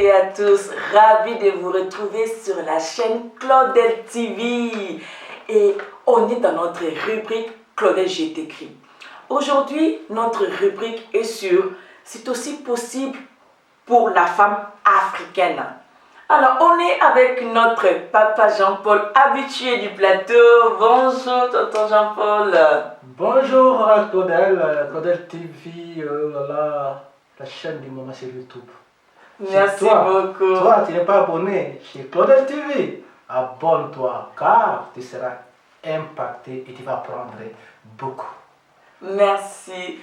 et à tous, ravi de vous retrouver sur la chaîne Claudel TV. Et on est dans notre rubrique Claudel, j'ai écrit. Aujourd'hui, notre rubrique est sur c'est aussi possible pour la femme africaine. Alors, on est avec notre papa Jean-Paul, habitué du plateau. Bonjour, tonton Jean-Paul. Bonjour Claudel TV, la chaîne du moment sur YouTube. Merci beaucoup. Toi, tu n'es pas abonné chez Claudel TV. Abonne-toi car tu seras impacté et tu vas apprendre beaucoup. Merci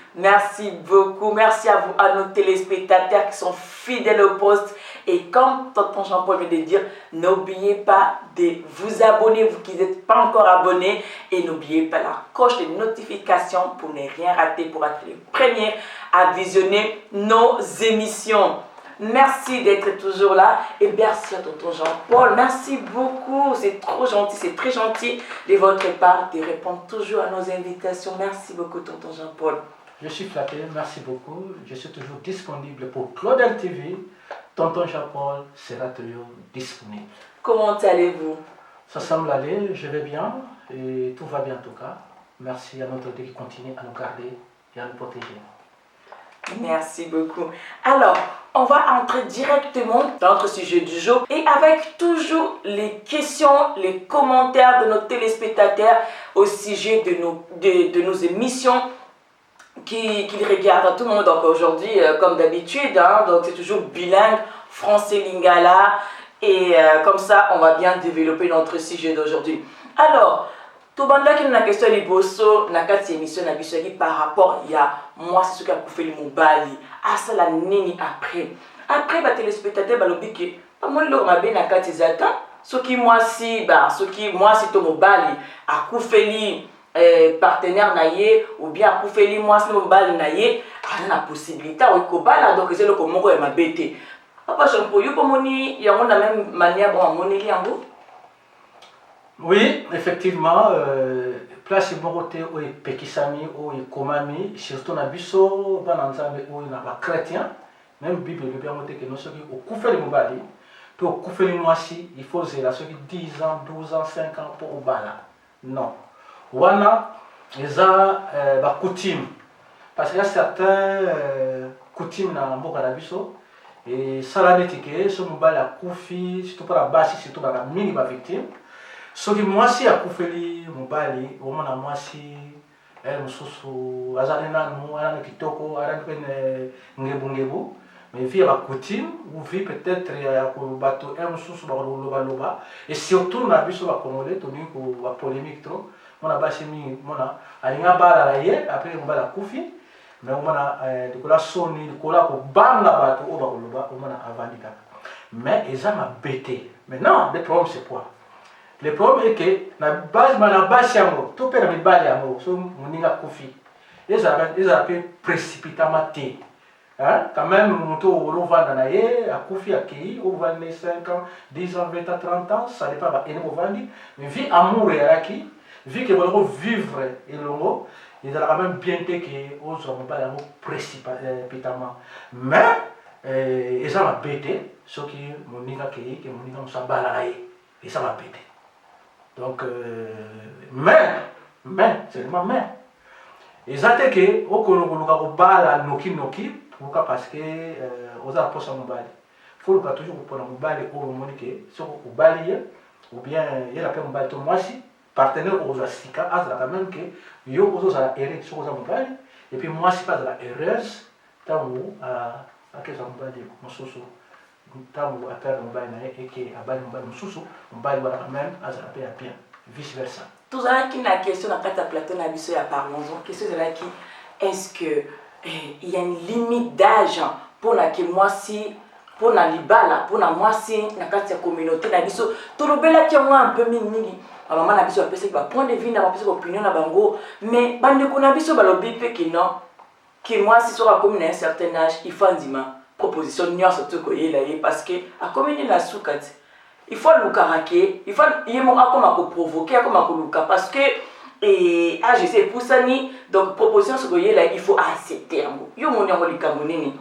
beaucoup. Merci à vous, à nos téléspectateurs qui sont fidèles au poste. Et comme tonton Jean-Paul vient de dire, n'oubliez pas de vous abonner, vous qui n'êtes pas encore abonnés. Et n'oubliez pas la cloche de notification pour ne rien rater, pour être les premiers à visionner nos émissions. Merci d'être toujours là et merci à tonton Jean-Paul. Merci beaucoup, c'est trop gentil, c'est très gentil de votre part de répondre toujours à nos invitations. Merci beaucoup tonton Jean-Paul. Je suis flatté, merci beaucoup. Je suis toujours disponible pour Claudel TV. Tonton Jean-Paul sera toujours disponible. Comment allez-vous? Ça semble aller, je vais bien et tout va bien en tout cas. Merci à notre Dieu qui continue à nous garder et à nous protéger. Merci beaucoup. Alors, on va entrer directement dans notre sujet du jour et avec toujours les questions, les commentaires de nos téléspectateurs au sujet de nos émissions qu'ils regardent tout le monde. Donc aujourd'hui, comme d'habitude, donc c'est toujours bilingue, français lingala et comme ça, on va bien développer notre sujet d'aujourd'hui. Alors, tout le monde qui a une question de bosso, na kati émission na biso par rapport il y a moi c'est ce qui a fait le mobali à ça la nini après ba téléspectateur ba lobi que pas moi le mabe na kati zata ce qui moi si to mobali a koufeli partenaire naie ou bien a koufeli moi si mobali naie a na possibilité o ko bala donc c'est le ko moko e mabete papa Jean-Paul yo pomoni ya on a même manière bon moneli yango. Oui, effectivement, place Moroté ou Pekisami ou Komami, surtout na biso, bananzambe ou na ba chrétien, même Bible le bien monté que nous sommes au Koufeli Mobali, puis au Koufeli Moisi, il faut zéla ceux qui 10 ans, 12 ans, 5 ans pour Obala. Non. Wana, ils ont ba coutume. Parce qu'il y a certains coutumes na mboka na biso, et ça la netike, ce Mobali a Koufi, surtout pour la basse, surtout pour la minima victime. Soki mwasi akufeli mobali omona mwasi mususu azali nanu ana kitoko ana pene ngebu mais via la coutume ou vie peut-être ya ko bato mususu ba loba et surtout na biso ba congolais toni ko ba polémique trop mona bashimi mona alinga bala la ye après mobala kufi mais mona de kola soni de kola ko banga bato o ba loba mona avandika mais ezama bête maintenant le problème c'est quoi? Le problème est que na base yango to pera mi bale yango so muninga kofi ils appellent précipitamment té hein quand même moto olo vanda na ye a kofi akei o vanda 5 ans 10 ans 20 ans 30 ans ça dépend ba ene vandi mais vie amour yaraki vie que vont vivre et longo ils ont quand même bien té que aux hommes ba yango précipitamment mais ils ont bêté ce qui muninga kei que muninga musabala et ça va péter. Donc, mais, seulement mais. Ils ont dit que, au Konogo, bala noki, pourquoi parce que, aux apôtres mobile. Il faut toujours pour le mobile au monique, sur le bali, ou bien, il y a un mobile, moi si, partenaire aux Asika, à même que, il y a aux erreurs sur le mobile, et puis moi si pas de la heureuse, tant ou à quel mobile, mon soso. Tango affaire mobile et qui a bali mobile mususu mobile wala quand même azapé à bien vice versa. Tout ça qui na question na kata plateau na biso ya parlons-en question de là qui est-ce que il y a une limite d'âge pour na que moi si pour na libala pour na moi si na kata communauté na biso to lobela ki moi un peu mingi maman na biso apesa ba point de vue na ba pesa opinion na bango mais bande ko na biso ba lobi pe que non que moi si sera comme à un certain âge il faut ndima proposition nyonso to koyela ye parce que a commune la soukati il faut le caractère il faut yemo akoma ko provoquer akoma ko luka parce que et je sais pour ça ni donc proposition so koyela il faut accepter yango yo moni yango likambo nini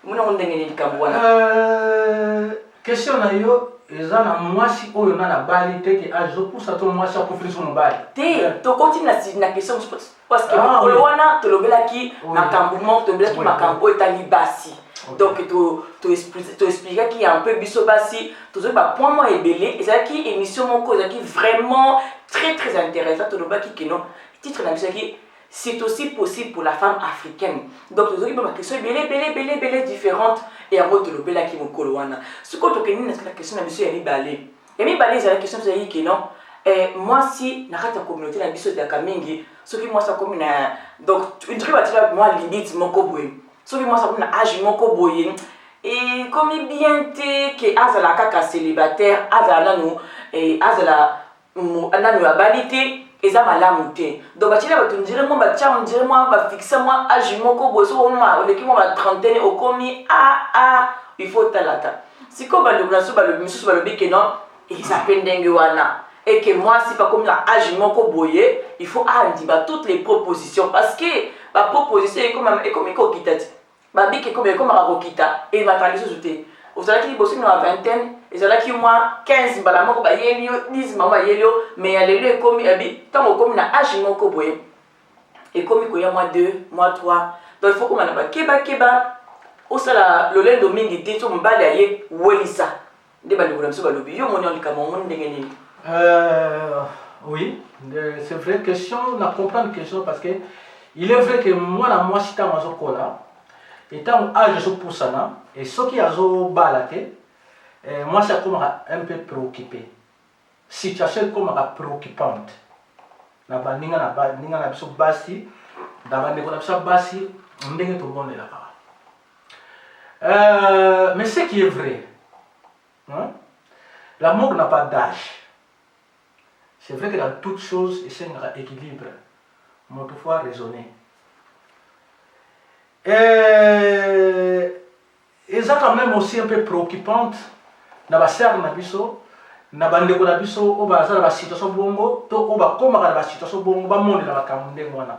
Muna on ndenge ni kambwana. Question na yo ezana mwasi oyo na bali te ke azo pousa to mwasi akufiri so mobali. Te to continue na question parce que le wana to lobela ki na kambumo to lobela ki makambo etali basi. Donc to expliquer qui un peu biso basi to zo ba point moi ebele et ça qui émission moko ça qui vraiment très intéressant to lobela ki keno titre na biso qui c'est aussi possible pour la femme africaine. Donc, nous avons des questions belé différentes et en mode de l'obéla qui m'a coloana. Ce qu'on te connaît, c'est la question de monsieur Yami Balé. Yami Balé, c'est la question de qui non. Moi, si, dans la communauté, la biso de Kamingi, ce qui moi, ça comme une. Donc, une tribu à tirer moi, limite, mon coboy. Ce qui moi, ça comme une âge, mon coboy. Et comme il bien te, que Azala Kaka célibataire, Azala nous, et Azala, Anna nous a balité. Et ça m'a l'amourté. Donc, on dirait moi, fixer moi, âge moko bozo, on m'a trentaine, au commis, il faut talata. Si comme le monsieur le bic non, il s'appelle Denguana. Et que moi, si pas comme la âge moko boye, il faut dire toutes les propositions. Parce que ma proposition est comme il kokita. Ma bic est comme un rokita. Et ma tradition c'était. Vous allez qui bosse dans la vingtaine. Et c'est là qu'il y a 15 balamoko ba yelio 10 mama yelio mais ya lelo ekomi abi tango komi na âge moko boye ekomi ko ya mois 2 mois 3 donc il faut qu'on ba keba au sala lolendo mingi te to mbali aye welisa nde ba ndikula mso ba lobi yo moni on likamo moni ndenge nini oui c'est vrai question na comprendre question parce que il est vrai que moi na moi sita mazo kola étant âge so poussana et ce qui azo balate moi, ça comme un peu préoccupé. Situation comme préoccupante. Na ba ninga na biso basi, na ba ndeko na biso basi, ndenge to bonne là. Mais ce qui est vrai, hein? L'amour n'a pas d'âge. C'est vrai que dans toutes choses, il y a un équilibre. Mais toutefois raisonner. Et ça quand même aussi un peu préoccupante. Na ba sœur na biso na ba ndeko na biso o ba za ba situation bongo to o ba koma ka ba situation bongo ba monde na ba kamunde ngwana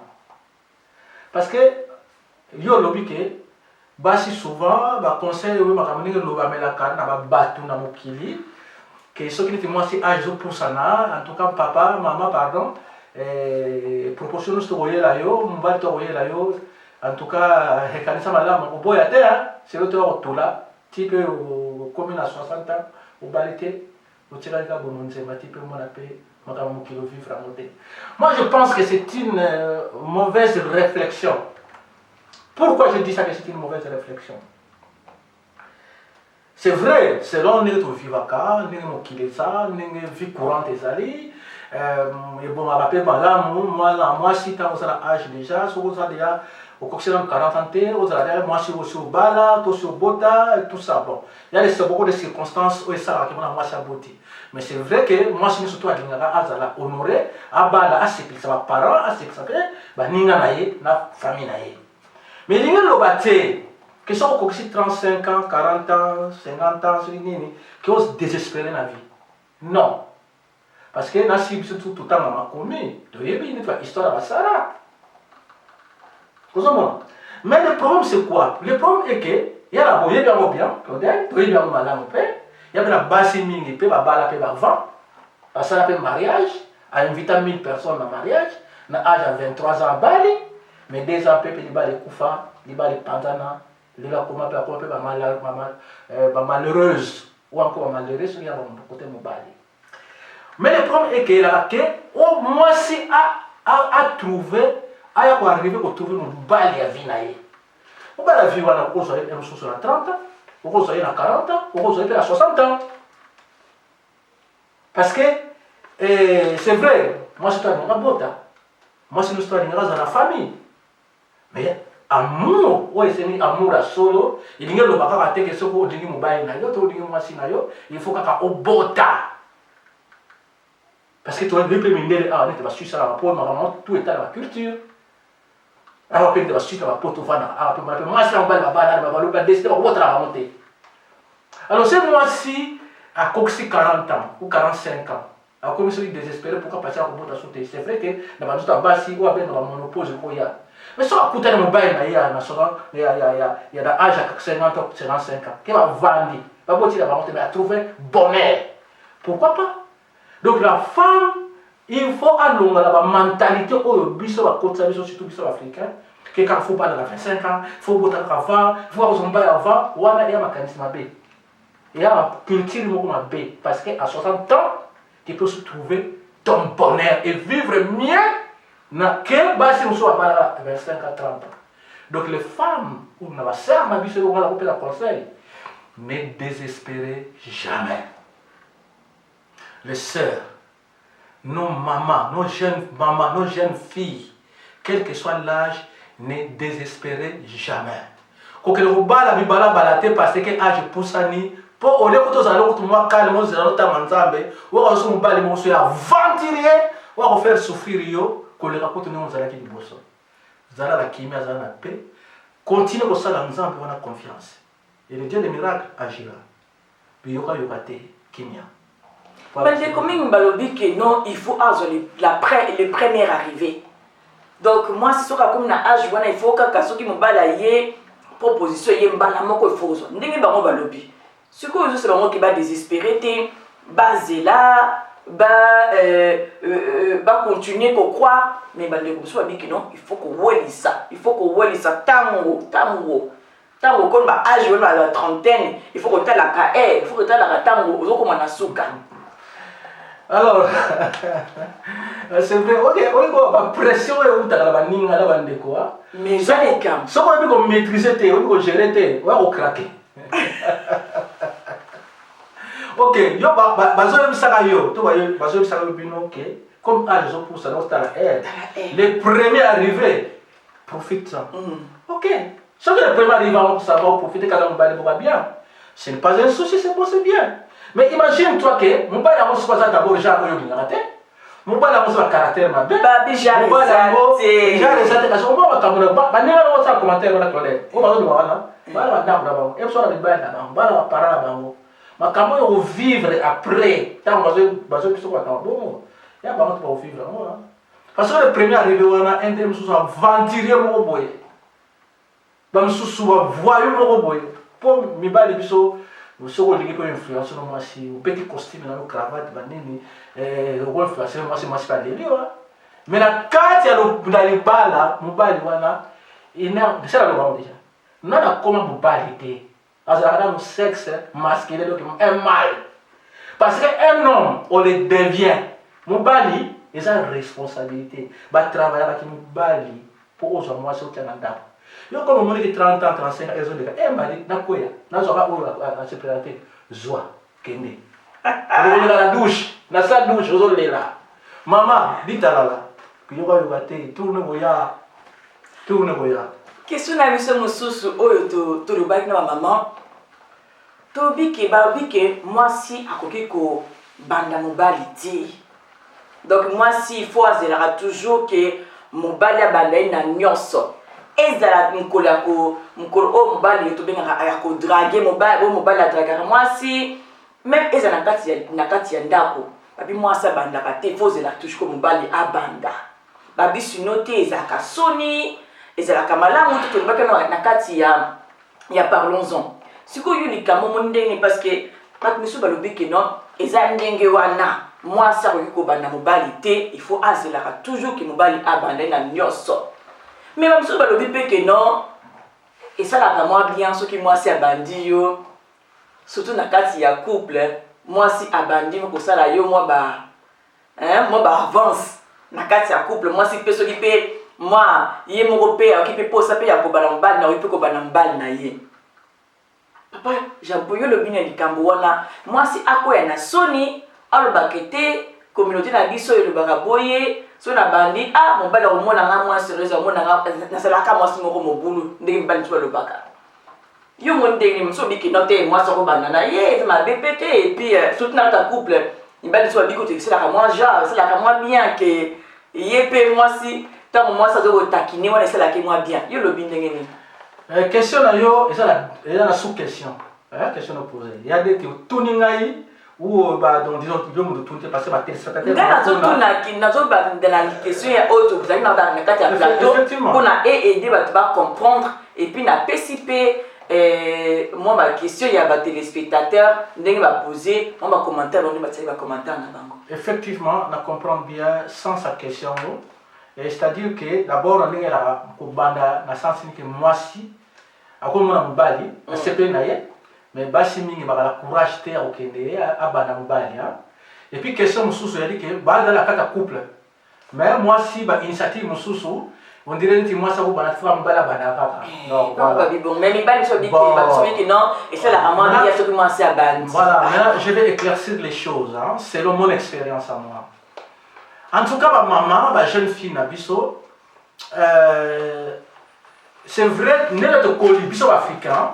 parce que yo lobi ke basi souvent ba conseil o ba kamunde lo ba mela ka na ba batu na mokili que ce qui était moi c'est âge pour ça en tout cas papa maman pardon proportion to oyela yo mbali to oyela yo en tout cas hekanisa malama ko boya te c'est le to otola type comme à 60 ans, au balité, au tirage à bononze, ma type mon appel, mon kilo vivre à monter. Moi je pense que c'est une mauvaise réflexion. Pourquoi je dis ça que c'est une mauvaise réflexion? C'est vrai, selon notre vivaka, notre kilesa, notre vie courante des alliés, et bon, on rappelle moi si tu as un âge déjà, si tu as déjà au coxéram 40 ans, moi je suis au bala, toi au bota, et tout ça. Bon, il y a beaucoup de circonstances où ça qui moi c'est abouti. Mais c'est vrai que moi je suis surtout à l'ingara honoré, à bala, à ce que ça va parents, à ce que ça fait, bah ninga naie, na famille naie. Mais l'inga le batte, que ça au 35 ans, 40 ans, 50 ans, c'est nini, qui ose désespérer la vie. Non. Parce que na si tout le temps ma commis, de yebi une histoire à Sarah. Mais le problème c'est quoi? Le problème est que il y a la boye bien bien, il y a la base mingi, il y a la bala, il y a la vent, ça s'appelle mariage, à inviter 1000 personnes au mariage, à l'âge de 23 ans à Bali, mais 2 ans après, il y a les Koufa, il y a les Pandana, il y a les malheureuse, ou encore malheureuse, il y a côté de Bali. Mais le problème est que au moins si à trouver, à arriver à trouver une Bali à vie. On va la vivre à 30 ans, on va à 40 ans, on va à 60 ans. Parce que c'est vrai, moi c'est un bota, moi c'est une histoire dans la famille. Mais amour, ouais, c'est un amour à solo, il y a le baka à teke soko dingi mobile na yo, to dingi mwasi na yo, il faut kaka obota. Parce que tu as vu que minere ah, on est sur ça pour maman tout est dans la culture. Alors que tu vas suivre la porte vana, ah, tu m'appelles moi c'est en bas la banane, ma valeur décider pour votre la monter. Alors c'est moi si à coxi 40 ans ou 45 ans. À comme celui désespéré pourquoi passer à robot à sauter. C'est vrai que dans notre base si ou à ben dans monopole pour y a. Mais si on écoute le mobile, il y a l'âge à 50 ans, 55 ans, qui va vendre, pas beau dire, mais à trouver bonheur. Pourquoi pas? Donc la femme, il faut allonger la mentalité au biso à côté surtout biso africain, que quand il faut pas dans la 25 ans, il faut boire avant, il faut avoir son bail avant, ou il y a un mécanisme B. Il y a une culture B, parce qu'à 60 ans, tu peux se trouver ton bonheur et vivre mieux. Na quel basi nous sommes à 25 à 30 ans. Donc les femmes, ou na sœur, ma vie, on va la conseil. Ne désespérez jamais. Les sœurs, nos mamans, nos jeunes filles, quel que soit l'âge, ne désespérez jamais. Quand vous bala bibala balate parce que âge poussani, pour au lieu que tous allons tout moi calme, nous allons t'amanzambe, ou on se bala mon soeur aventurier, ou on faire souffrir yo. Quand les rapports nous allons qui du bosso, zala la kimia zala la paix, continue comme ça dans nous on a confiance. Et le Dieu des miracles agira. Puis yoka yokate kimia. Mais c'est comme une balobi que non, il faut les premières arrivées. Donc moi c'est sûr que comme na âge il faut que kaso qui me balaye proposition yé mbala moko il faut zo. Ndenge bango balobi. Ce que je sais bango qui va désespérer te basé là. Continuer qu'on croire mais non il faut qu'on voit ça tango comme âge à la trentaine il faut que tu la KR il faut que tu la tango comme on a souka. Alors c'est vrai on a pression et on a la baninga la bande quoi mais ça les camps ça on peut maîtriser te on peut gérer te on va craquer. Ok, yo bazo bisaka yo, to bazo bisaka yo bino ok. Comme âge pour ça dans la aide. Les premiers arrivés profitent. Ok. Ceux qui les premiers arrivants ça va profiter quand on va bien. Ce n'est pas un souci, c'est bon, c'est bien. Mais imagine-toi que mon père a mon pas d'abord déjà yo bien raté. Mon père a mon caractère ma bien. Babi j'arrive. J'arrive ça te casse. On va t'amener ba nina no ça commentaire la colère. On va nous voir là. Ba na d'abord. Et ça la ba na ba para ba mo. Mais comment on vivre après? Tant que je suis bon, il y a pas de vivre. Parce que le premier arrivé, on a un terme sous aventurier mon boy. Bam sous voyou mon boy. Pour me balayer biso, ce qu'on dit peut influencer nos massi, ou petit costume dans nos cravates, banini, on influencer nos massi pas de lui. Mais la carte il y a le dans les balles, mon bal wana, il n'a c'est là le bon déjà. Non a comment mon baliter. Un sexe masculin donc un mâle. Parce qu'un homme, on le devient. Mon bali, il a une responsabilité. Il va travailler avec mon bali pour aux hommes, moi, c'est au Canada. Yo comme on dit 30 ans, 35 ans, ils ont dit, eh, mali, n'a quoi ya? N'a pas à se présenter. Zoa, kende. On est dans la douche, dans sa douche, on est là. Maman, dites à là. Puis il va y avoir tourne voya. Tourne voya. Question na biso mosusu oyo to le baki na maman. To bike moi si akoki ko banda mobali ti. Donc moi si il faut azela toujours que mobali abanda na nyonso. Ezala mkola ko mkolo o mobali to benga ya ko draguer mobali a draguer. Moi si même ezala na kati ya ndako. Babi moi sa banda ka te faut zela toujours ko mobali abanda. Babi sinote ezaka soni ezalaka malamu to tolobaka na kati ya parlons-en sikoyo likamo mondenge parce que bato misu balobi ke non eza ndenge wana mwasi akoki kobanda mobali te il faut azelaka toujours ke mobali abanda na nyonso mais bamisu balobi mpe ke non esalaka mwa bien soki mwasi abandi yo surtout na kati ya couple mwasi abandi kosala yo mwa ba avance na kati ya couple mwasi mpe soki mpe moi, il est mon père qui peut poser payer à Kobanambal, n'a eu peu Kobanambal naïe. Papa, j'ai appuyé le bien du Cambouana. Moi, si à quoi y a Sony, à le baqueté, communauté n'a biso et le bagaboye, sur la bandit, ah, mon bal au monde en moi, sérieusement, mon n'a la cam, moi, si mon boulot, n'est pas le bac. Yo, mon dernier, me souviens que noté, moi, sur Kobanana, yé, ma BPT, et puis, soutenant ta couple, il va le soir, bigoté, c'est la moi, genre, c'est la moi bien que, yé, moi, si. Tant moi ça doit taquiner, on essaie la moi bien. Yo le bindengeni. Question là yo, et ça la sous-question. Question à poser. Il y a des que tout ningai ou bah donc disons que me retourner parce que ma téléspectateur dans la question ya autre vous allez dans le cadre plateau pour na aider ba comprendre et puis na participer moi ma question il y a ba téléspectateur ndenge ba poser on va commenter on va commenter na bango. Effectivement na comprendre bien sans sa question c'est-à-dire que d'abord on est là ko banda na sens que moi si akomona mobali asepe na ye mais basi mingi bakala courage te okende abana mobali et puis question mususu yali que banda la kata couple mais moi si ba initiative mususu on dirait que moi ça vous bana fera mobali bana kaka non voilà bon mais mibali so dit que non et c'est la amende il y a tout commencer à ban voilà maintenant je vais éclaircir les choses selon mon expérience à moi en tout cas ma maman ma jeune fille na biso c'est vrai n'est de coli biso africain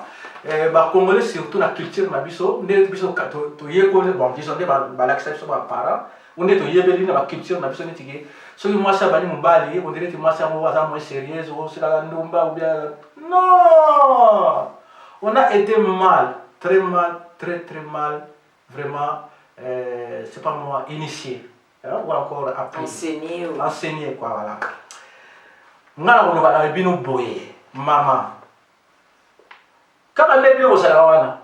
ba congolais surtout la culture na biso ne biso to yekole bon disons ba l'acceptation ba parents on est to yebeli na ba culture na biso netike so moi ça bani mobali on dirait que moi ça moi ça moins sérieuse ou c'est la ndumba ou bien non on a été mal très mal vraiment c'est pas moi initié ou encore appris enseigné quoi voilà ngala on va bino boye mama kama ndebi osala wana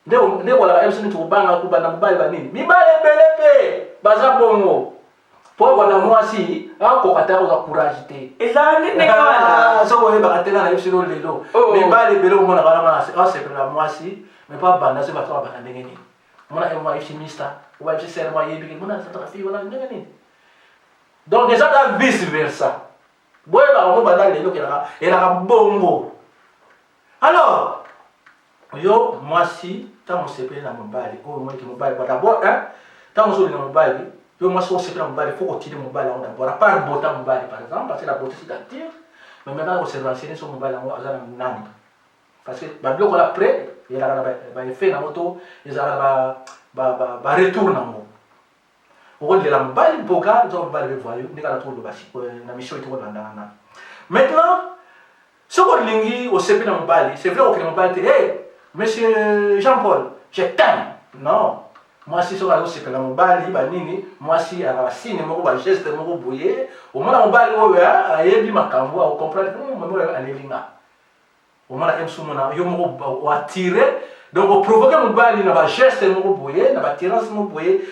nde wala MC ni tubanga kubana mobali banini mibale belepe baza bongo po wana mwasi ako kataka za courage te ezali ne kala so boye bakatela na MC lelo mibale bele mona kala mana c'est pour la mwasi mais pas banda se batwa bana ndenge ni mona ema FC mister ou FC serma yebi ke mona sa fi wala ndenge ni donc déjà da vice versa boye ba mo banda lelo kela era bongo alors yo mwasi tant on sepe na mobali o moi ki mobali d'abord tant on so na mobali yo mwasi on sepe na mobali faut continuer mobali on d'abord à part bota mobali par exemple parce que la beauté c'est attire mais maintenant on se renseigner sur mobali on azana nani parce que ba bloko la près il a ba effet na moto ils a ba retour na mo on de la mobali boga zo mobali voyou ni kala trop de basi na mission ito na maintenant ce qu'on lingi au sepe na mobali c'est vrai au mobali hey Monsieur Jean-Paul, je t'aime. Non. Moi, si je suis là, je suis moi, si je suis là, je suis geste, je suis au moins, je suis là, je comprendre au moins, je suis là, je attirer. Donc, on provoque mon bali, na geste, na tirance,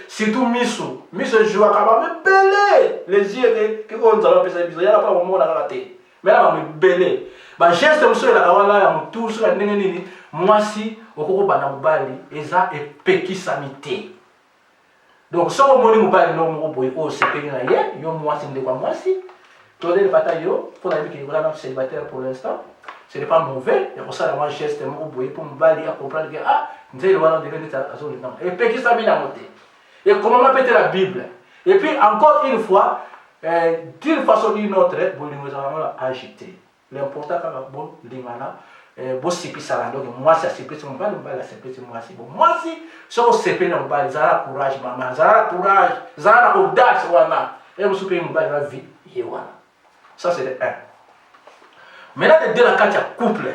surtout miso. Miso joue à me belé. Les yeux que on a fait, il y a pas au monde à rater. Mais là, me belé. Ba geste, monsieur, là, on a tout sur la nini. Mwasi okoko bana mobali eza epekisamite donc so moni mobali no mo boy o sepeli na ye yo mwasi ndeko kwa mwasi to le bata yo pour la vie qui est célibataire pour l'instant ce n'est pas mauvais et pour ça la moi geste mo boy pour mobali à comprendre que ah nzeli wana de l'État azoli non epekisamite na moté et comment m'appelle la Bible et puis encore une fois d'une façon ou d'une autre bolingo za mala agité l'important quand bon lingana bosi pisala donc moi ça c'est plus mon bal c'est plus moi si bon moi si so c'est plus mon bal zara courage maman zara courage zara audace wana et vous soupez mon bal la vie et voilà ça c'est le 1 maintenant de la carte couple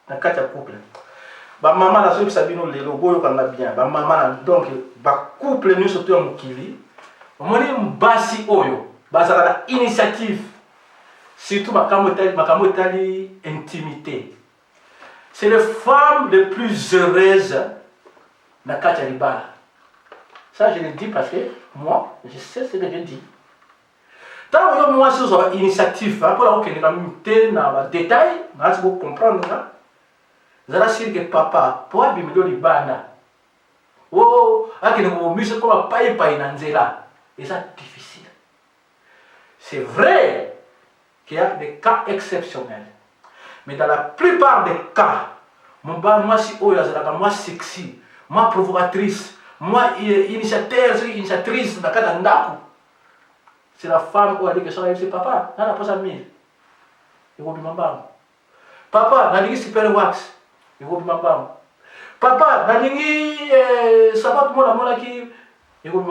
la carte couple ba maman la so sabino lelo boyo kanga bien ba maman donc ba couple nous surtout mukili omoni mbasi oyo bazala initiative surtout makambo tali intimité. C'est les femmes les plus heureuses dans Katia Libala. Ça, je le dis parce que moi, je sais ce que je dis. Tant que moi, je suis une initiative, pour la que nous dans le détail, vous comprendre. Vous allez dire que papa, pour abîmer Libana, oh, à que nous musons comme paille nanzela. Et ça, difficile. C'est vrai qu'il y a des cas exceptionnels. Mais dans la plupart des cas, moi si moi sexy, moi provocatrice, moi initiatrice, c'est la femme qui a dit que c'est papa, n'a pas ça mille. Il faut papa, n'a dit super wax, il faut papa, n'a dit ça va tout le monde qui il faut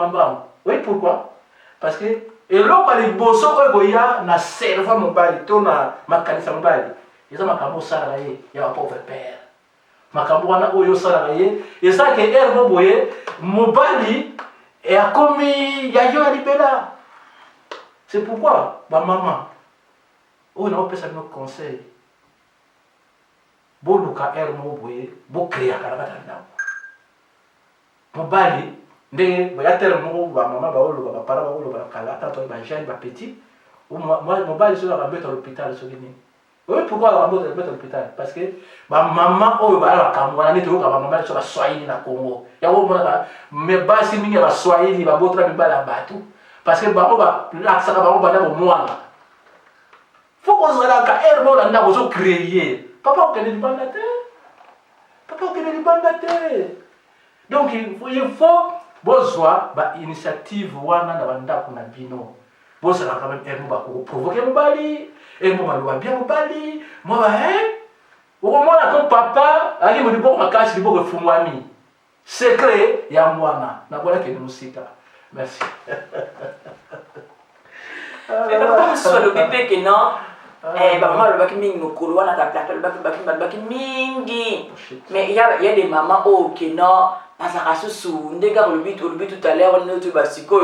oui, pourquoi? Parce que et là, quand les bossons, il y a un cerveau mobile, il y a un makanisa mobile. Ils ont un ça, il y a un pauvre père. makambo wana oyo osalaka ye ezalaka ere mo boye mobali akomi yayo ya libela. C'est pourquoi bamama oyo naopesa bino conseil boluka ere mo boye bokreaka na kati ya ndako mobali ndenge ya tere moko bamama baoloba bapara baoloba kala ata to bajane bapetit mobali soki akambeta l'hôpital soki nini. Oui, pourquoi on va mettre à l'hôpital? Parce que ma maman, oh, bah là, quand on a dit que ma maman est sur la Swahili na Congo. Il y a au moins mais bah si mingi va Swahili, va botre même pas la bateau. Parce que bah on va là ça va on va dans moi. Faut qu'on se là quand elle va là on créer. Papa on connaît du bandaté. Papa on connaît du bandaté. Donc il faut besoin bah initiative wana na banda kuna bino. Bon ça quand même elle va provoquer mon bali. Et moi, je vais bien au Bali. Moi, au moment où papa a dit que je vais cacher le bon fumwami. Secret, il y a moi. Na voilà que nous cita. Merci. Mais comme soit le bébé que non, maman le baki mingi nous couloir na ta plaque le baki mingi. Mais il y a des mamans oh que non, parce que sous ndega le but tout à l'heure on est tout basiko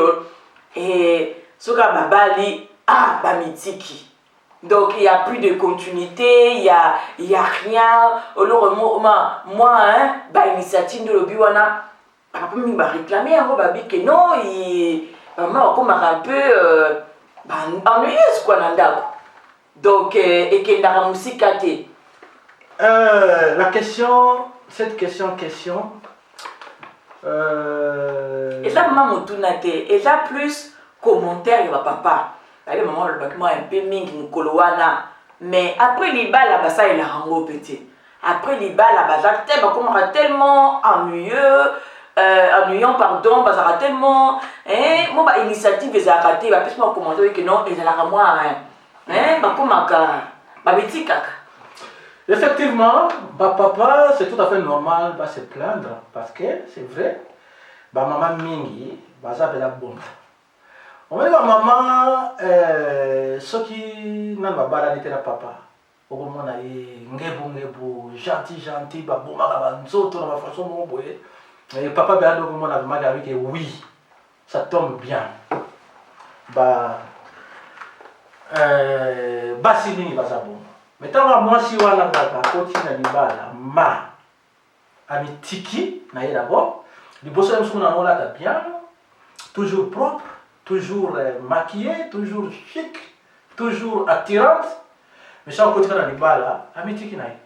et soka babali ah ba mitiki. Donc il n'y a plus de continuité, il y a rien. Alors moi hein, bah initiative de l'obiwana, papa m'a réclamé un babi que non, maman comme un peu ennuyeuse quoi nanda. Donc et que dans la musique la question, cette question. Et là maman tournate, et là plus commentaire il va papa. Allez, maman, le bâtiment un peu mingi mukolowana. Mais après les balles, là-bas, ça, il a rendu petit. Après les balles, là-bas, ça tellement ennuyeux, ennuyant, pardon, ça a tellement. Moi, bah, initiative, ils ont raté, bah, plus moi, commenter que non, ils ont moi, bah, comment, bah, petit caca. Effectivement, bah, papa, c'est tout à fait normal, bah, se plaindre, parce que c'est vrai, bah, maman mingi, bah, ça, c'est la bombe. On va dire maman, ceux qui n'ont pas baladé la papa, au moment où ngebu, gentil, bah bon, ma nzoto, ma façon mon boy. Et papa béado au moment où on a dit que oui, ça tombe bien. Bah si ni va ça bon. Mais tant que moi si on a pas continué à bala, ma ami tiki, na y d'abord, les bosses de son amour là bien, toujours propre. Toujours maquillée, toujours chic, toujours attirante. Mais ça, on continue dans les balles là, à midi qui n'aille.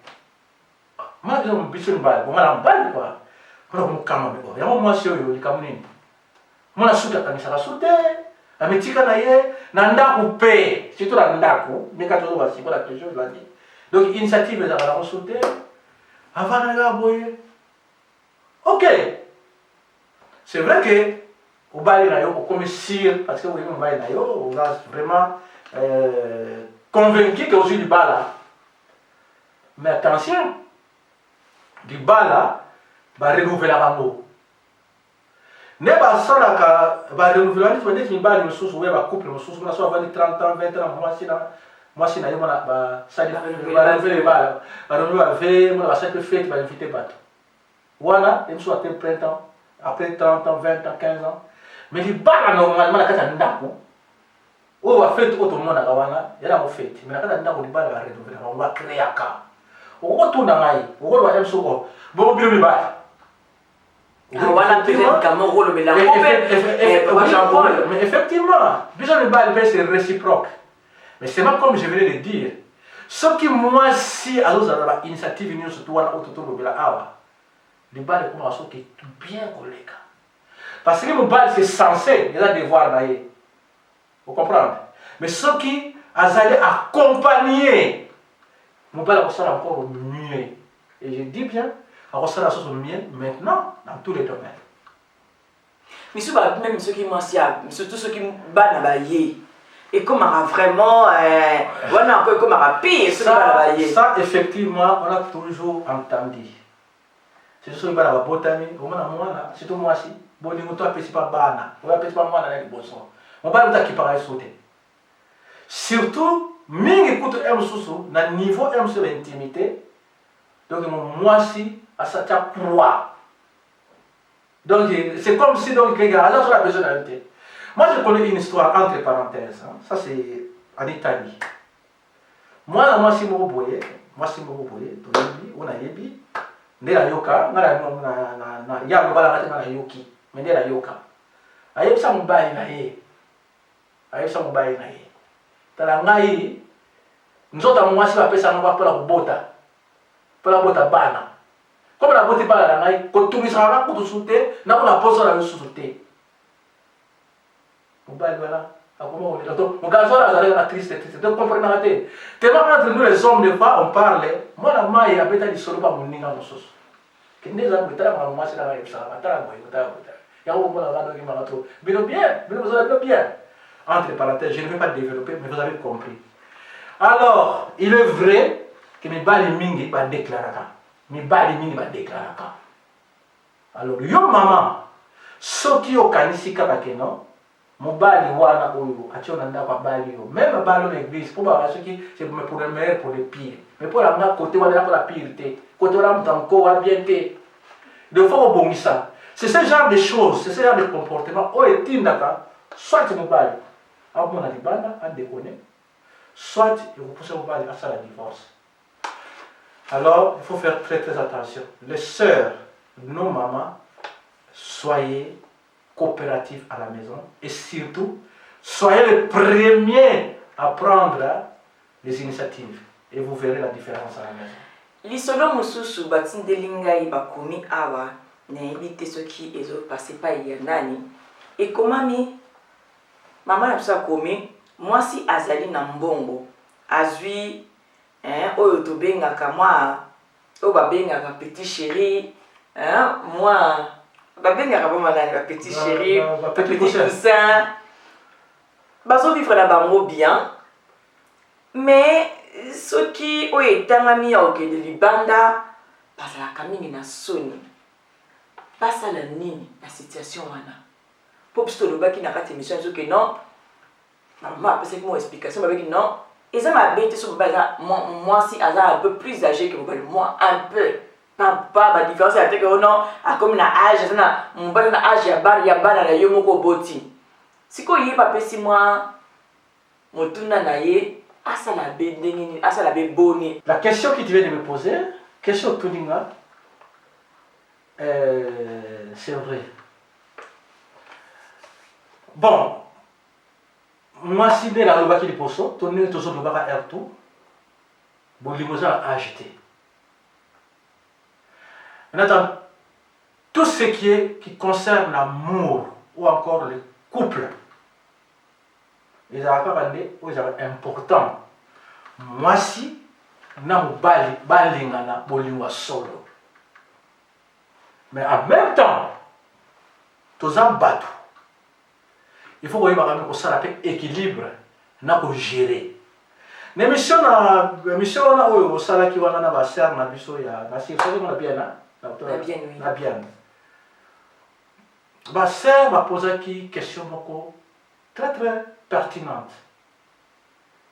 Moi, je me bise une balle, bon, on balle quoi. Moi, je me calme, il y a un moment, je suis camouflé. Moi, je suis là, quand ça sauté, à midi qui n'aille, nanda coupé, surtout la nanda coupé, mais quand on va s'y voir la question, je l'ai dit. Donc, initiative, elle a sauté, avant de boyer. Ok. C'est vrai que. Au bal comme sire, parce que vous voyez, on a vraiment convaincu que vous du bal là. Mais attention, du bal là, va renouveler la rango. Ne pas ça là, va renouveler la rango, c'est une balle, une source, va couple, une source, on a soit 30 ans, 20 ans, moi si on a ça va renouveler les balles, va renouveler la va chaque fête, va inviter bateau. Voilà, il me soit un printemps, après 30 ans, 20 ans, 15 ans. Mais les balles normalement la carte ndako on va faire tout le monde à Gawana il y a la fête mais la carte ndako les balles va renouveler on va créer un cas on retourne dans l'ail on va aller sur bon bien les balles on va peut-être comment rôle mais la mais effectivement déjà les balles c'est réciproque mais c'est pas comme je venais de dire ce qui moi si alors ça va initiative union surtout à autour de la awa les balles comment ça qui bien collègue. Parce que mon bal c'est censé, il a devoir d'ailleurs. Vous comprenez? Mais ceux qui allaient accompagner, mon bal ressemble encore mieux. Et je dis bien, on ressemble à la chose mieux maintenant dans tous les domaines. Mais même ceux qui m'ont surtout ceux qui battent la et comme vraiment, on a un peu comme un pire, ça, effectivement, on a toujours entendu. C'est ceux qui battent la botanie, surtout moi aussi. Bon, nous ne pouvons pas bana, on ne peut pas moi dans les boissons. On va nous qui paraît sauter. Surtout, même écoute un sous-sous, dans le niveau M sur l'intimité, donc moi si à sa proie. Donc c'est comme si donc les gars, alors on a besoin d'ajouter. Moi je connais une histoire entre parenthèses, hein. Ça c'est en Italie. Moi si je boye, on a yebi, ndela yoka, na ya ngala ngata na yoki, mais ndela yoka. Ayeb sa mobile na ye. Ayeb sa mobile na ye. Tala ngai nzota mwasi ba pesa ngwa pour la bota. Pour la bota bana. Comme la bota bana ngai ko tumisaka ko tusute, na ko na poso la tusute. Mobile voilà. Comment on est là? Mon garçon là, ça a triste. Donc comprenez-moi. Tellement entre nous les hommes, des fois, on parle. Moi, la maille, a peut-être solo pas mon ninga mon sauce. Que n'est pas peut-être ma maman c'est la même ça. Attends, moi, il y a un moment là, qui m'a retrouvé. Bien. Entre parenthèses, je ne vais pas développer, mais vous avez compris. Alors, il est vrai que mes balles mingi va déclarer. Mes balles mingi va déclarer. Alors, yo maman, ce qui est au canisika bakeno. Mobali wana oyo ationa ndako bali yo même balo l'église pour ba ceux qui c'est pour le meilleur pour le pire mais pour la côté wana pour la pire côté wana mtanko wa bien té de fois au bongisa c'est ce genre de choses c'est ce genre de comportement o etindaka soit mobali a mona libanda a déconner soit il faut pousser mobali à ça la divorce. Alors il faut faire très attention les sœurs nos mamans soyez coopératif à la maison et surtout soyez les premiers à prendre les initiatives et vous verrez la différence à la maison. Lisolo mususu batindelinga ibakomi awa na ebite soki ezo passer pa yanani et komami maman na ça komi moi si azali na mbongo azui oyo to bengaka moi o ba bengaka petit chéri moi babengaka ba malani ba petit chéri petit poussin bazo vivre na bango bien mais ce qui o etangami ya okende libanda bazalaka mingi na soni basala nini na situation wana po pisto lobaki na kati émission que non maman apesaki mo explication babeki non eza mabe te so baza moi si aza un peu plus âgé que moi un peu pas la différence c'est que non a comme na âge na mbana na âge ya bana na yo moko boti siko yi pa pesi moi motuna na ye asala be ndengini asala be boni. La question qui tu viens de me poser question tuninga c'est vrai. Bon moi si de la lobaki di poso tonne to so lobaka R2 bon limosa a acheté. Maintenant, tout ce qui concerne l'amour ou encore le couple, ils sont importants. Moi si, na balingana bolingwa solo. Mais en même temps, tous en bateau. Il faut voir que ça l'appelle équilibre, na ko gérer. L'émission na oyo sala ki wana na ba sœur na biso ya na si ça na bien na la bien. Ma sœur m'a posé une question très pertinente.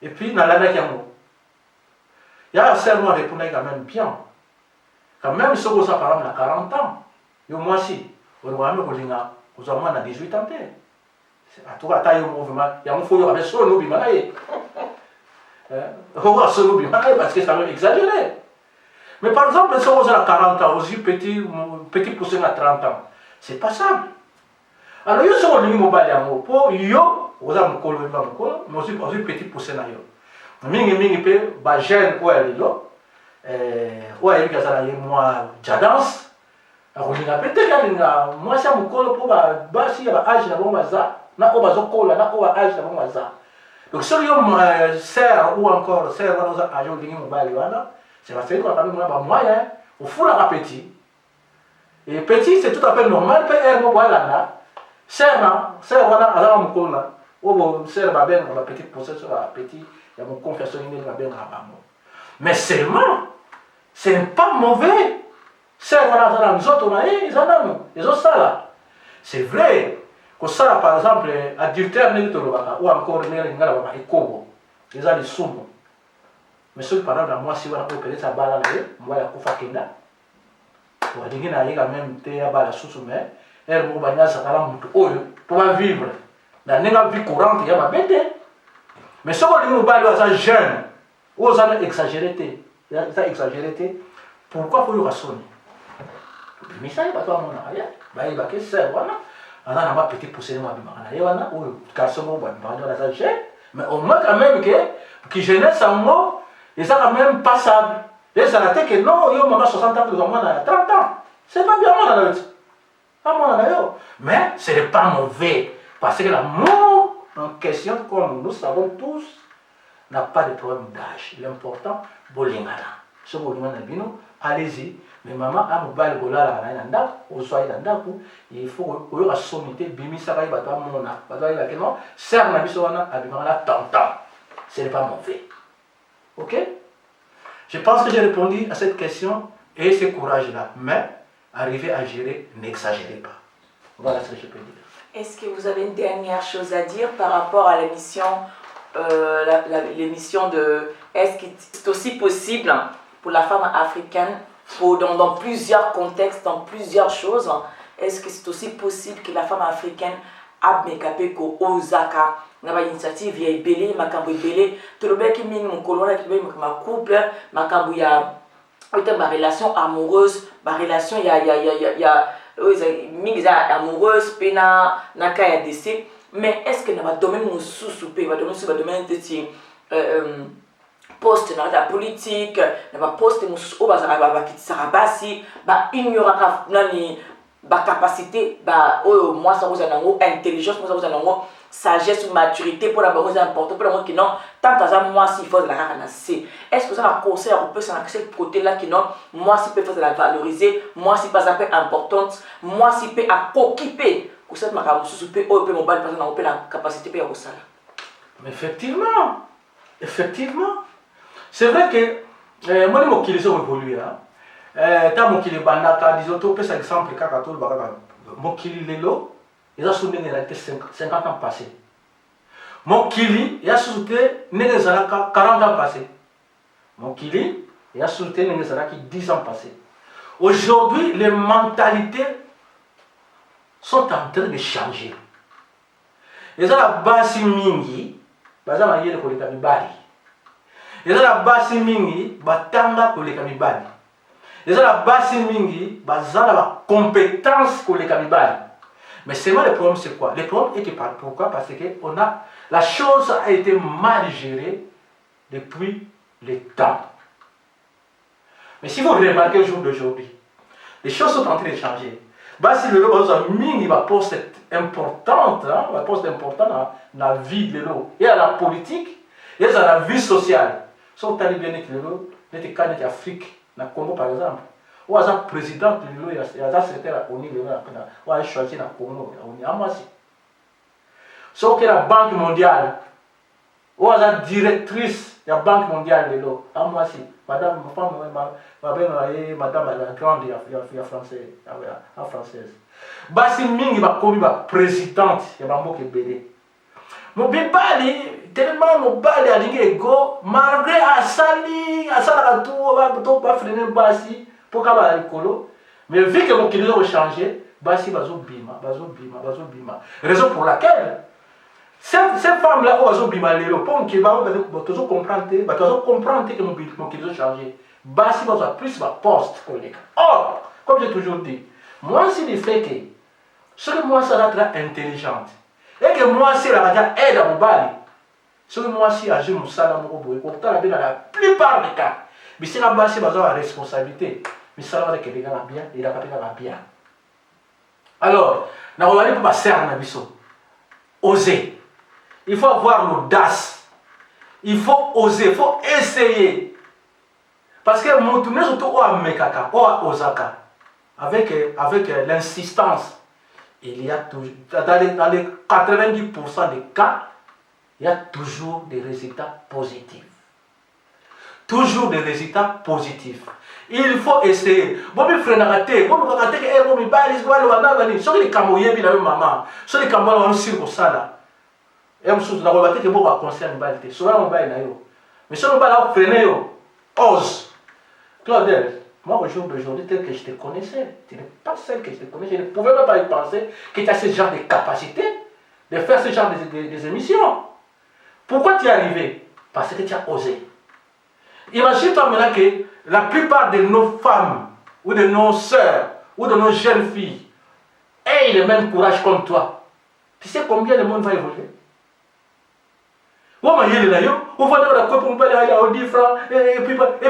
Et puis, dans l'année qui a il y a la sœur m'a répondu quand même bien. Quand même, si vous avez par exemple 40 ans, moi aussi, vous avez 18 ans. À tout cas, il y a un faux avec son lobby. Parce que ça veut exagérer. Mais par exemple, si vous avez 40 ans, aussi petit poussin à 30 ans, c'est pas ça. Alors, vous avez un mobile pour vous avez un colo, mais aussi petit poussin à yo. Mingi pe ba jeune ou elle là ouais il y a moi jadance alors il a peut-être moi ça me colo pour ba si ba âge na bon ça na oba zo kola na oba âge na bon ça donc si yo sœur ou encore sœur on a âge de mobile là c'est parce que quand même ba moyen au fond la petit et petit c'est tout à fait normal peut être mobile là sœur voilà alors me kola ou sœur ba ben la petite pousser sur la petite. Il y a mon confesseur qui est bien là-bas. Mais seulement, ce n'est pas mauvais. C'est voilà, nous autres, ils ont ça là. C'est vrai que ça, par exemple, adultère, ou encore, ils ont des sombres. Mais ceux par exemple, moi, si on a opéré ça, moi, il y a Koufakenda. walingi na yega même te ya bala susu mais elle mo banya sakala mutu oyo to va vivre na nenga vie courante ya babete mais ce que nous parlons à jeune ou ça exagéré ça exagéré pourquoi faut y rassonner mais ça y va toi mon aya ba y va que c'est voilà on a pas petit pousser moi bima na yewana ou garçon mo ba dans ça jeune mais au moins quand même que jeunesse en mot et ça quand même passable et ça la tête que non yo maman 60 ans moi na 30 ans c'est pas bien moi là pas moi là mais ce n'est pas mauvais parce que l'amour en question, comme nous savons tous, n'a pas de problème d'âge. L'important, bolingana. Ce bolingana bino, allez-y. Mais maman a mobile bola la nanda, au soir nanda il faut que la sommité bimi sarai batwa mona. Batwa la kenon, serre na biso wana abimana la tantan. Ce n'est pas mauvais. OK? Je pense que j'ai répondu à cette question et ce courage-là. Mais arriver à gérer, n'exagérez pas. Voilà ce que je peux dire. Est-ce que vous avez une dernière chose à dire par rapport à l'émission l'émission de est-ce que c'est aussi possible pour la femme africaine dans plusieurs contextes, dans plusieurs choses, est-ce que c'est aussi possible que la femme africaine a mekapé ko ozaka na ba initiative ya ibele makambo ibele to le bec mingi mon colonel qui ma couple makambo ya ma relation amoureuse ma relation ya mingi amoureuse pena naka ya décès mais est-ce que dans le domaine mususu pe va domaine de poste dans la politique dans la poste mususu ba kitisa basi ba ignoraka nani ba capacité ba moi ça vous en intelligence moi ça vous en sagesse ou maturité pour la bonne important pour le monde qui non tant que moi s'il faut de la raconter est-ce que ça un conseil on peut s'en accéder côté là qui non moi si peut faire de la valoriser moi si pas un peu importante moi si peut à occuper pour cette macabre sous peut au peut mobile parce qu'on a la capacité pour y ça effectivement c'est vrai que moi les mots qui les ont évolué hein tant mon qui les bandaka disons tout peut exemple quand tout le bagage mon qui les lo il a soutenu la 50 ans passés. Mon Kili, il a soutenu 40 ans passés. Mon Kili, il a soutenu 10 ans passés. Aujourd'hui, les mentalités sont en train de changer. Il y a la base mingi, bazama yele ko le kamibali. Il y a la base mingi, batanga ko le kamibali. Il y a la base mingi, bazala ba compétence ko le kamibali. Mais c'est moi le problème, c'est quoi? Le problème est que pourquoi? Parce que la chose a été mal gérée depuis le temps. Mais si vous remarquez le jour d'aujourd'hui, les choses sont en train de changer. Bah, si le rôle il va poste importante, va poste important dans la vie de l'eau et à la politique et à la vie sociale. Si vous avez bien que l'eau, les cas d'Afrique, dans le Congo par exemple. Ou à président de l'eau, il y a un secrétaire à l'ONU, ou à choisir dans le Congo, à moi aussi. Sauf que la Banque mondiale, ou à la directrice de la Banque mondiale de l'eau, à moi aussi. Madame, madame la grande, il y a française. Basi Mingi va comme présidente, il y a un mot qui est belé. Mon bébali, tellement mon bali a dit ego, malgré Asali, à tout, on va freiner Basi. Pour qu'elle ait l'écolo, mais vu que mon kilo a changé, Basi bazo bima. Raison pour laquelle ces femmes-là, elles ont bima les pour qu'ils vont toujours comprendre que mon kilo a changé. Basi bazo plus ma poste collègue. Or, comme j'ai toujours dit, moi si le fait que ce que moi ça va être intelligente et que moi si la radio aide à mon bali, ce que moi si agir mon salaire mon boy, pourtant la plupart des cas, mais si la basi bazo a responsabilité. Mais ça va bien, il a pas bien. Alors, nous allons pour passer à oser. Il faut avoir l'audace. Il faut oser, il faut essayer. Parce que mon tournée surtout au Mekaka, au Osaka, avec l'insistance, il y a toujours, dans les 90% des cas, il y a toujours des résultats positifs. Toujours des résultats positifs. Il faut essayer. Bon, mais frère, raté. Bon, on va rater que bon, mais pas les gars, on va venir. Sur les camoyens, puis la même maman. Sur les camoyens, on sur ça là. Et on se dit, on va rater que bon, on va conseiller une balle. Sur là, on va y aller. Mais sur le bal, on freine yo. Ose. Claudel, Moi, au jour d'aujourd'hui, tel que je te connaissais, tu n'es pas celle que je te connaissais. Je ne pouvais même pas y penser que tu as ce genre de capacité de faire ce genre des émissions. Pourquoi tu es arrivé? Parce que tu as osé. Imagine-toi maintenant que la plupart de nos femmes, ou de nos sœurs, ou de nos jeunes filles, aient le même courage comme toi. Tu sais combien le monde va évoluer? On va y aller là, on va dans la coupe, on va aller à 10 francs, et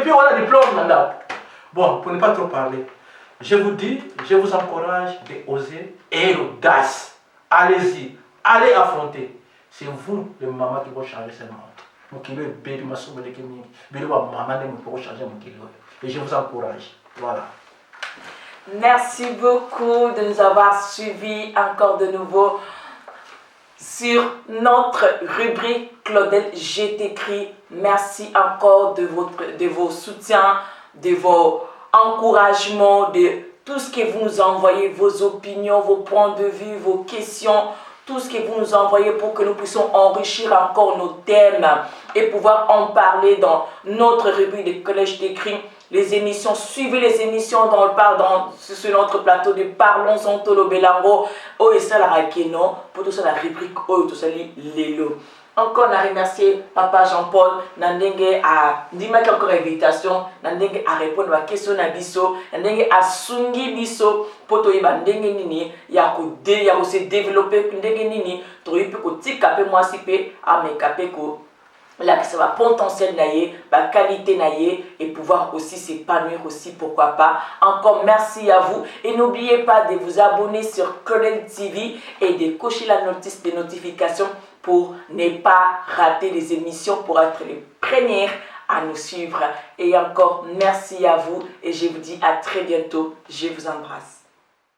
puis on a des diplômes maintenant. Bon, pour ne pas trop parler, je vous dis, je vous encourage d'oser et l'audace. Allez-y, allez affronter. C'est vous, les mamans, qui vont changer ce monde. Et je vous encourage. Voilà. Merci beaucoup de nous avoir suivis encore de nouveau sur notre rubrique Claudel, je t'écris. Merci encore de vos soutiens, de vos encouragements, de tout ce que vous nous envoyez, vos opinions, vos points de vue, vos questions, tout ce que vous nous envoyez pour que nous puissions enrichir encore nos thèmes et pouvoir en parler dans notre rubrique de Collège d'écrit. Les émissions, suivez les émissions sur notre plateau de Parlons en Tolo Belango, et ça la Rakeno, pour tout ça la rubrique, tout ça Lelo. Encore, on a remercié Papa Jean-Paul, Nandenge a dit encore invitation, Nandenge a répondu à la question Nabiso, Nandenge a sungi biso, pour toi, Nandenge nini, ya se développer, Nandenge nini, toi, il peut que moi si pe, à me capé là que ça va potentiel naïe, la qualité naïe et pouvoir aussi s'épanouir aussi, pourquoi pas. Encore merci à vous et n'oubliez pas de vous abonner sur Claudel TV et de cocher la notice de notification pour ne pas rater les émissions, pour être les premiers à nous suivre. Et encore merci à vous et je vous dis à très bientôt. Je vous embrasse.